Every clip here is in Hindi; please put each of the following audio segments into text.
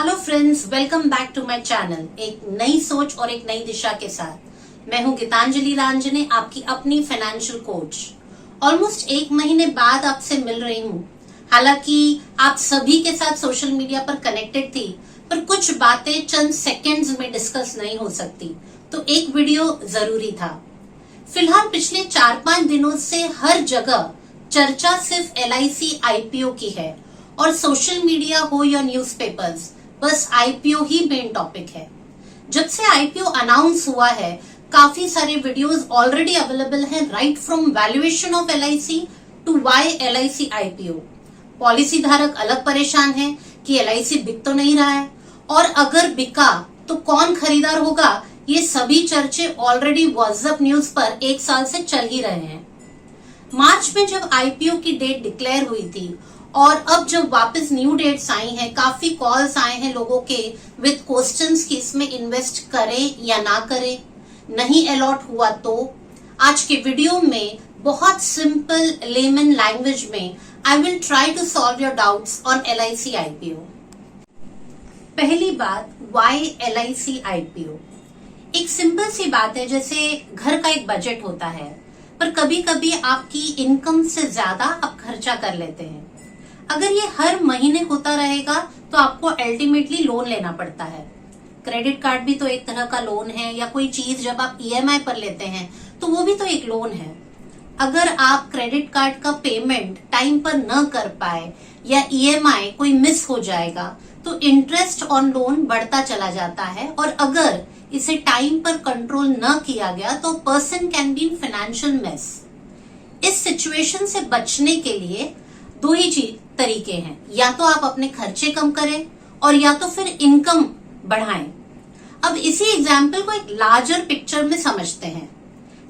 Hello friends, welcome back to my channel. एक नई सोच और एक नई दिशा के साथ मैं हूं गीतांजलि रांजने, आपकी अपनी फाइनेंशियल कोच। ऑलमोस्ट एक महीने बाद आपसे मिल रही हूं। हालांकि आप सभी के साथ सोशल मीडिया पर कनेक्टेड थी, पर कुछ बातें चंद सेकंड्स में डिस्कस नहीं हो सकती, तो एक वीडियो जरूरी था। फिलहाल पिछले 4-5 दिनों से हर जगह चर्चा सिर्फ LIC IPO की है और सोशल मीडिया हो या न्यूज़पेपर्स, बस IPO ही मेन टॉपिक है। जब से IPO अनाउंस हुआ है, काफी सारे वीडियोस ऑलरेडी अवेलेबल हैं, right from valuation of LIC to why LIC IPO। Policy धारक अलग परेशान है कि LIC बिक तो नहीं रहा है, और अगर बिका तो कौन खरीदार होगा। ये सभी चर्चे ऑलरेडी व्हाट्सएप न्यूज पर 1 साल से चल ही रहे हैं। मार्च में जब IPO की डेट डिक्लेयर हुई थी और अब जब वापस न्यू डेट्स आई हैं, काफी कॉल्स आए हैं लोगों के विद क्वेश्चंस कि इसमें इन्वेस्ट करें या ना करें, नहीं अलॉट हुआ तो। आज के वीडियो में बहुत सिंपल लेमन लैंग्वेज में I will try to solve your doubts on LIC IPO। पहली बात, व्हाई LIC IPO। एक सिंपल सी बात है, जैसे घर का एक बजट होता है, पर कभी कभी आपकी इनकम से ज्यादा आप खर्चा कर लेते हैं। अगर ये हर महीने होता रहेगा तो आपको अल्टीमेटली लोन लेना पड़ता है। क्रेडिट कार्ड भी तो एक तरह का लोन है, या कोई चीज जब आप EMI पर लेते हैं तो वो भी तो एक लोन है। अगर आप क्रेडिट कार्ड का पेमेंट टाइम पर न कर पाए या EMI कोई मिस हो जाएगा तो इंटरेस्ट ऑन लोन बढ़ता चला जाता है, और अगर इसे टाइम पर कंट्रोल न किया गया तो person can be in financial mess. इस सिचुएशन से बचने के लिए दो ही तरीके हैं, या तो आप अपने खर्चे कम करें और या तो फिर इनकम बढ़ाएं। अब इसी एग्जाम्पल को एक लार्जर पिक्चर में समझते हैं।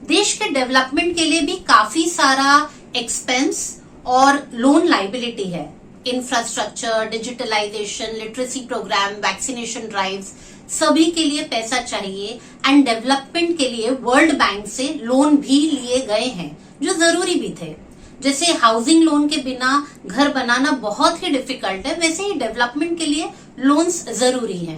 देश के डेवलपमेंट के लिए भी काफी सारा एक्सपेंस और लोन लाइबिलिटी है। Infrastructure, digitalisation, literacy program, vaccination drives, सभी के लिए पैसा चाहिए, एंड डेवलपमेंट के लिए वर्ल्ड बैंक से लोन भी लिए गए हैं जो जरूरी भी थे। जैसे हाउसिंग लोन के बिना घर बनाना बहुत ही डिफिकल्ट है, वैसे ही डेवलपमेंट के लिए लोन्स जरूरी हैं।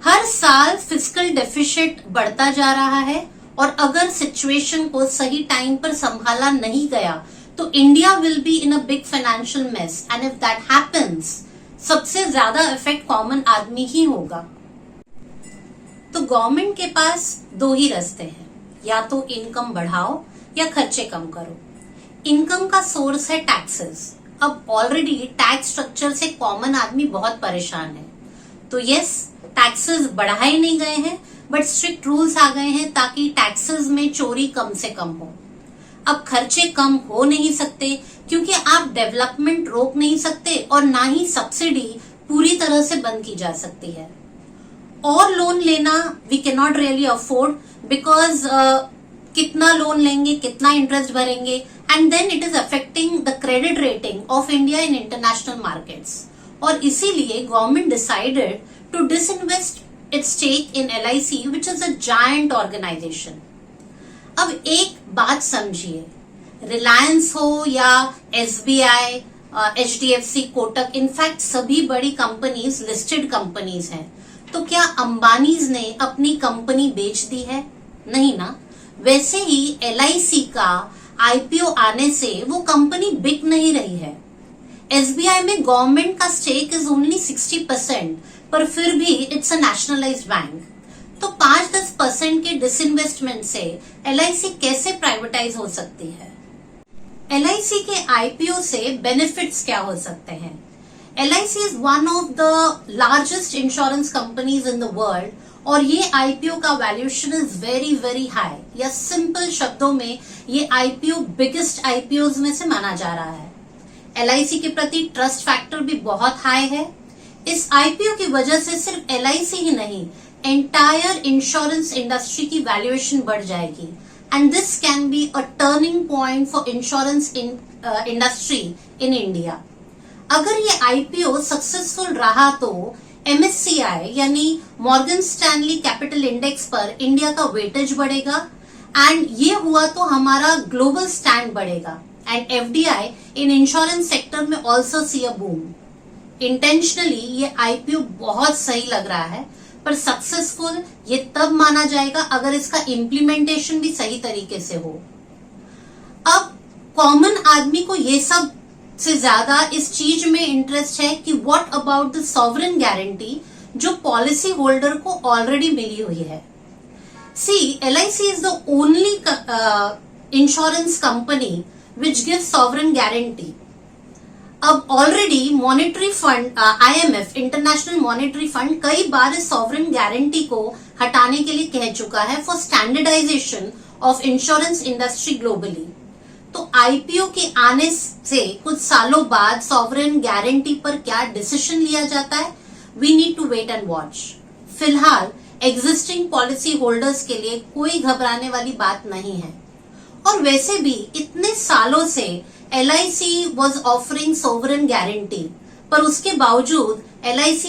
हर साल फिस्कल डेफिसिट बढ़ता जा रहा है, और अगर सिचुएशन को सही टाइम पर संभाला नहीं गया तो India will be in a big financial mess, and if that happens, सबसे ज्यादा इफेक्ट कॉमन आदमी ही होगा। तो गवर्नमेंट के पास दो ही रास्ते हैं, या तो इनकम बढ़ाओ या खर्चे कम करो। इनकम का सोर्स है टैक्सेस। अब ऑलरेडी टैक्स स्ट्रक्चर से कॉमन आदमी बहुत परेशान है, तो यस, टैक्सेस बढ़ाए नहीं गए हैं, बट स्ट्रिक्ट रूल्स आ गए हैं ताकि टैक्सेस में चोरी कम से कम हो। अब खर्चे कम हो नहीं सकते क्योंकि आप डेवलपमेंट रोक नहीं सकते, और ना ही सब्सिडी पूरी तरह से बंद की जा सकती है। और लोन लेना we can not really afford, because कितना लोन लेंगे, कितना इंटरेस्ट भरेंगे, and then it is affecting the credit rating of India in international markets. और इसीलिए government decided to disinvest its stake in LIC, which is a giant organisation. अब एक बात समझिए, रिलायंस हो या SBI, HDFC, कोटक, इनफैक्ट सभी बड़ी कंपनीज लिस्टेड कंपनीज हैं, तो क्या अंबानीज ने अपनी कंपनी बेच दी है? नहीं ना। वैसे ही LIC का IPO आने से वो कंपनी बिक नहीं रही है। SBI में गवर्नमेंट का स्टेक इज ओनली 60%, पर फिर भी इट्स अ नेशनलाइज्ड बैंक। तो 5-10% के डिसइन्वेस्टमेंट से LIC कैसे प्राइवेटाइज हो सकती है? LIC के IPO से बेनिफिट्स क्या हो सकते हैं? LIC is one of the largest insurance companies in the world, और ये IPO का valuation is very very high, या सिंपल शब्दों में ये IPO बिगेस्ट IPOs में से माना जा रहा है। LIC के प्रति ट्रस्ट फैक्टर भी बहुत हाई है। इस IPO की वजह से सिर्फ LIC ही नहीं, एंटायर इंश्योरेंस इंडस्ट्री की वैल्यूएशन बढ़ जाएगी, and this can be a turning point for insurance industry in India. अगर ये IPO सक्सेसफुल रहा तो MSCI यानी मॉर्गन स्टैनली कैपिटल इंडेक्स पर इंडिया का वेटेज बढ़ेगा, एंड ये हुआ तो हमारा ग्लोबल स्टैंड बढ़ेगा, and FDI in insurance sector में also see a boom. Intentionally ये आईपीओ बहुत सही लग रहा है, पर सक्सेसफुल ये तब माना जाएगा अगर इसका इम्प्लीमेंटेशन भी सही तरीके से हो। अब कॉमन आदमी को ये सब से ज्यादा इस चीज में इंटरेस्ट है कि what about the sovereign guarantee जो पॉलिसी होल्डर को ऑलरेडी मिली हुई है। See, LIC is the only insurance company which gives sovereign guarantee. अब already monetary fund IMF international monetary fund कई बार इस सॉवरेन गारंटी को हटाने के लिए कह चुका है for standardisation of insurance industry globally. तो आईपीओ के आने से कुछ सालों बाद सॉवरेन गारंटी पर क्या डिसीजन लिया जाता है, we need to wait and watch. फिलहाल एग्जिस्टिंग पॉलिसी होल्डर्स के लिए कोई घबराने वाली बात नहीं है। और वैसे भी इतने सालों से LIC was offering sovereign guarantee, पर उसके बावजूद LIC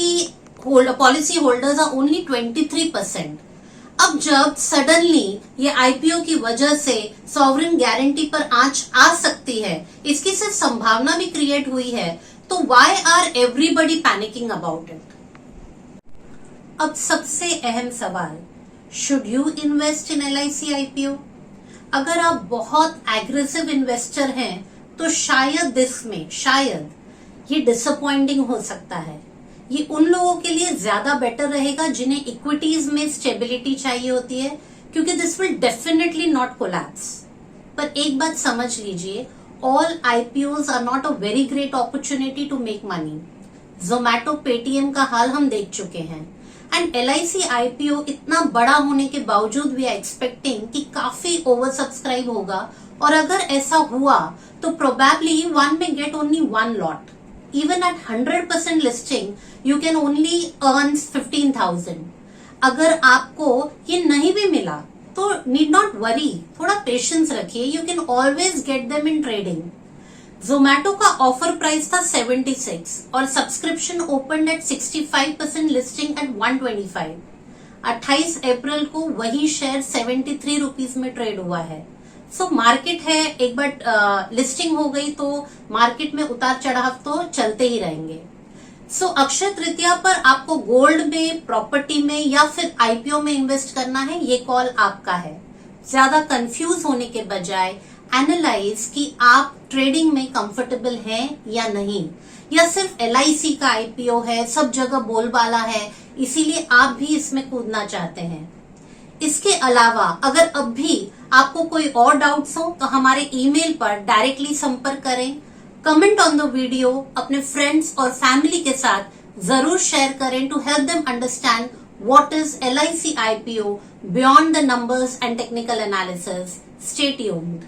policy holders are only 23%। अब जब सडनली ये आईपीओ की वजह से सॉवरेन गारंटी पर आंच आ सकती है, इसकी सिर्फ संभावना भी क्रिएट हुई है, तो why are everybody panicking about it? अब सबसे अहम सवाल, should you invest in LIC IPO? अगर आप बहुत एग्रेसिव इन्वेस्टर हैं तो शायद ये डिसअपॉइंटिंग हो सकता है। ये उन लोगों के लिए ज्यादा बेटर रहेगा जिन्हें इक्विटीज में स्टेबिलिटी चाहिए होती है, क्योंकि this will definitely not collapse. पर एक बात समझ लीजिए, all IPOs are not a very great opportunity to make money. Zomato, Paytm का हाल हम देख चुके हैं। एंड LIC IPO इतना बड़ा होने के बावजूद वी आर एक्सपेक्टिंग कि काफी ओवर सब्सक्राइब होगा, और अगर ऐसा हुआ तो प्रोबेबली वन में get only one lot. Even at 100% listing, you can only earn 15,000. अगर आपको ये नहीं भी मिला तो need not worry, थोड़ा पेशेंस रखिए, you can always get them in trading. Zomato का ऑफर प्राइस था 76 और subscription open at 65%, listing at 125। 28 April को वही शेयर 73 रुपीज में ट्रेड हुआ है। सो मार्केट है, एक बार लिस्टिंग हो गई तो मार्केट में उतार चढ़ाव तो चलते ही रहेंगे। सो अक्षय तृतीया पर आपको गोल्ड में, प्रॉपर्टी में या फिर आईपीओ में इन्वेस्ट करना है, ये कॉल आपका है। ज्यादा कंफ्यूज होने के बजाय एनालाइज कि आप ट्रेडिंग में कंफर्टेबल हैं या नहीं, या सिर्फ LIC का आईपीओ है, सब जगह बोलबाला है, इसीलिए आप भी इसमें कूदना चाहते हैं। इसके अलावा अगर अब भी आपको कोई और डाउट्स हो तो हमारे ईमेल पर डायरेक्टली संपर्क करें। कमेंट ऑन द वीडियो अपने फ्रेंड्स और फैमिली के साथ जरूर शेयर करें to help them understand what is LIC IPO beyond the numbers and technical analysis. Stay tuned.